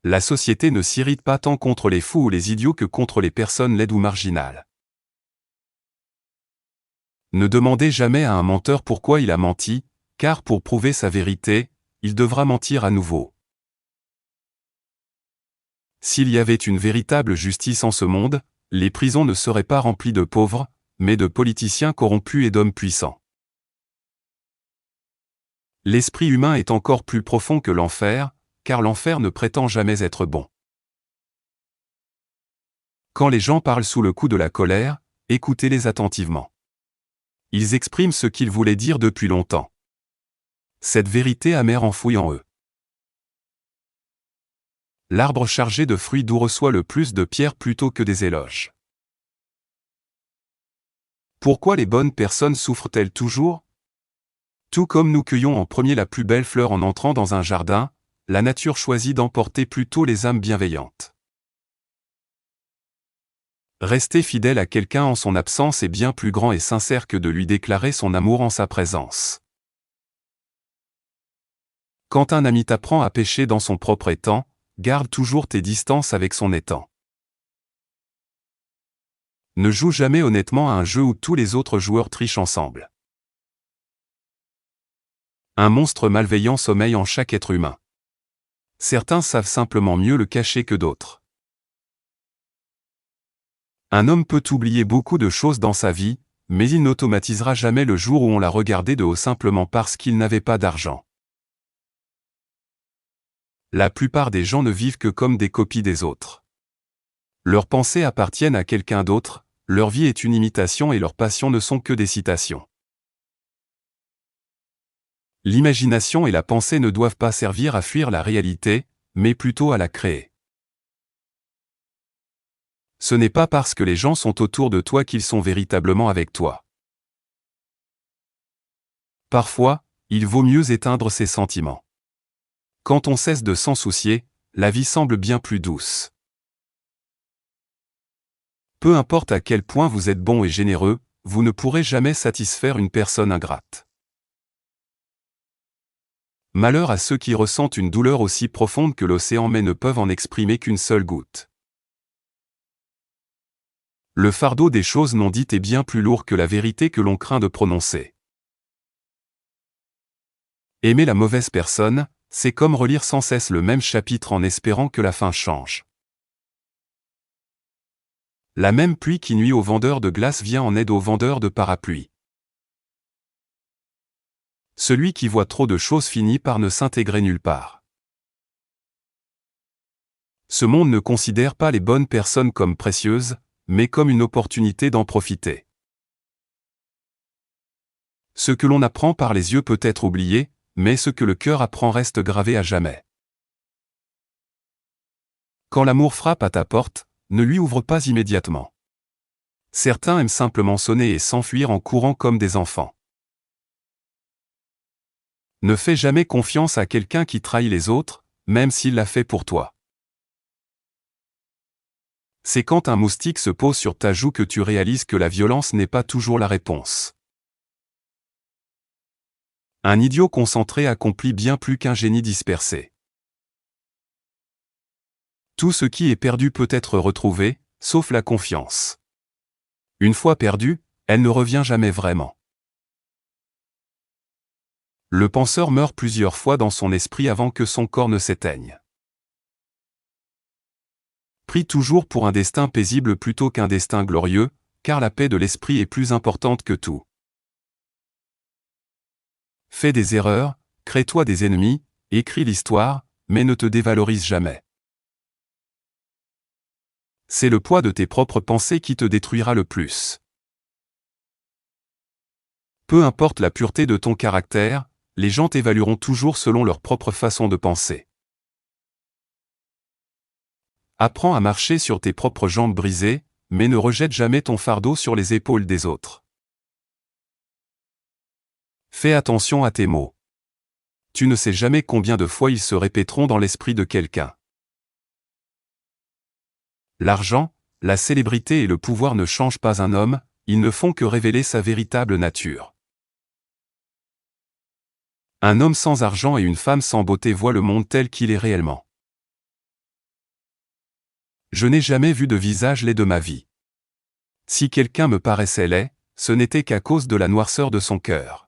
La société ne s'irrite pas tant contre les fous ou les idiots que contre les personnes laides ou marginales. Ne demandez jamais à un menteur pourquoi il a menti, car pour prouver sa vérité, il devra mentir à nouveau. S'il y avait une véritable justice en ce monde, les prisons ne seraient pas remplies de pauvres, mais de politiciens corrompus et d'hommes puissants. L'esprit humain est encore plus profond que l'enfer, car l'enfer ne prétend jamais être bon. Quand les gens parlent sous le coup de la colère, écoutez-les attentivement. Ils expriment ce qu'ils voulaient dire depuis longtemps. Cette vérité amère enfouie en eux. L'arbre chargé de fruits doux reçoit le plus de pierres plutôt que des éloges. Pourquoi les bonnes personnes souffrent-elles toujours? Tout comme nous cueillons en premier la plus belle fleur en entrant dans un jardin, la nature choisit d'emporter plutôt les âmes bienveillantes. Rester fidèle à quelqu'un en son absence est bien plus grand et sincère que de lui déclarer son amour en sa présence. Quand un ami t'apprend à pécher dans son propre étang, garde toujours tes distances avec son étang. Ne joue jamais honnêtement à un jeu où tous les autres joueurs trichent ensemble. Un monstre malveillant sommeille en chaque être humain. Certains savent simplement mieux le cacher que d'autres. Un homme peut oublier beaucoup de choses dans sa vie, mais il n'automatisera jamais le jour où on l'a regardé de haut simplement parce qu'il n'avait pas d'argent. La plupart des gens ne vivent que comme des copies des autres. Leurs pensées appartiennent à quelqu'un d'autre, leur vie est une imitation et leurs passions ne sont que des citations. L'imagination et la pensée ne doivent pas servir à fuir la réalité, mais plutôt à la créer. Ce n'est pas parce que les gens sont autour de toi qu'ils sont véritablement avec toi. Parfois, il vaut mieux éteindre ses sentiments. Quand on cesse de s'en soucier, la vie semble bien plus douce. Peu importe à quel point vous êtes bon et généreux, vous ne pourrez jamais satisfaire une personne ingrate. Malheur à ceux qui ressentent une douleur aussi profonde que l'océan mais ne peuvent en exprimer qu'une seule goutte. Le fardeau des choses non dites est bien plus lourd que la vérité que l'on craint de prononcer. Aimer la mauvaise personne, c'est comme relire sans cesse le même chapitre en espérant que la fin change. La même pluie qui nuit aux vendeurs de glace vient en aide aux vendeurs de parapluies. Celui qui voit trop de choses finit par ne s'intégrer nulle part. Ce monde ne considère pas les bonnes personnes comme précieuses, mais comme une opportunité d'en profiter. Ce que l'on apprend par les yeux peut être oublié, mais ce que le cœur apprend reste gravé à jamais. Quand l'amour frappe à ta porte, ne lui ouvre pas immédiatement. Certains aiment simplement sonner et s'enfuir en courant comme des enfants. Ne fais jamais confiance à quelqu'un qui trahit les autres, même s'il l'a fait pour toi. C'est quand un moustique se pose sur ta joue que tu réalises que la violence n'est pas toujours la réponse. Un idiot concentré accomplit bien plus qu'un génie dispersé. Tout ce qui est perdu peut être retrouvé, sauf la confiance. Une fois perdue, elle ne revient jamais vraiment. Le penseur meurt plusieurs fois dans son esprit avant que son corps ne s'éteigne. Prie toujours pour un destin paisible plutôt qu'un destin glorieux, car la paix de l'esprit est plus importante que tout. Fais des erreurs, crée-toi des ennemis, écris l'histoire, mais ne te dévalorise jamais. C'est le poids de tes propres pensées qui te détruira le plus. Peu importe la pureté de ton caractère, les gens t'évalueront toujours selon leur propre façon de penser. Apprends à marcher sur tes propres jambes brisées, mais ne rejette jamais ton fardeau sur les épaules des autres. Fais attention à tes mots. Tu ne sais jamais combien de fois ils se répéteront dans l'esprit de quelqu'un. L'argent, la célébrité et le pouvoir ne changent pas un homme, ils ne font que révéler sa véritable nature. Un homme sans argent et une femme sans beauté voient le monde tel qu'il est réellement. Je n'ai jamais vu de visage laid de ma vie. Si quelqu'un me paraissait laid, ce n'était qu'à cause de la noirceur de son cœur.